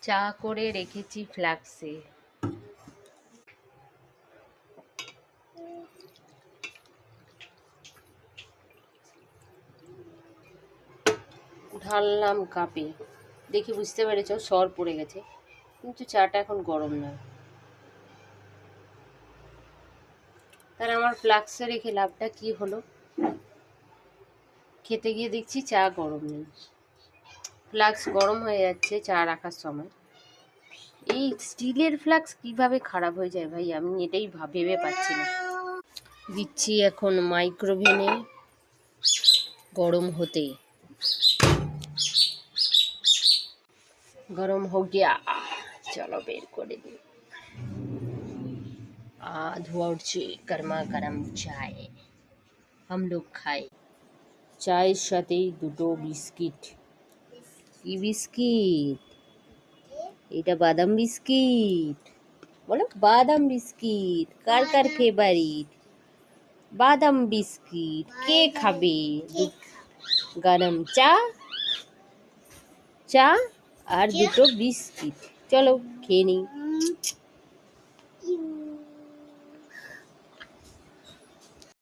চা করে রেখেছি ফ্লাক্সে। ঢাললাম কাপে। দেখি বুঝতে পেরেছ সর পড়ে গেছে, কিন্তু চাটা এখন গরম নয়। তার আমার ফ্লাক্সে রেখে লাভটা কি হলো? খেতে গিয়ে দেখছি চা গরম নেই। ফ্লাক্স গরম হয়ে যাচ্ছে চা রাখার সময়। এই স্টিলের ফ্লাক্স কিভাবে খারাপ হয়ে যায় ভাই, আমি এটাই ভেবে পাচ্ছি না। দিচ্ছি এখন মাইক্রোওভেনে গরম হতে। গরম हो गया, চলো বের করে দিই। ধোয়া উঠছে গরমা গরম চায়, हम लोग খাই। চায়ের সাথেই দুটো বিস্কিট। কি বিস্কিট? এটা বাদাম বিস্কিট। বলো বাদাম বিস্কিট। কার কার ফেভারিট বাদাম বিস্কিট? কে খাবে? গরম চা, চা আর দুটো বিস্কিট। চলো খেয়ে নিই।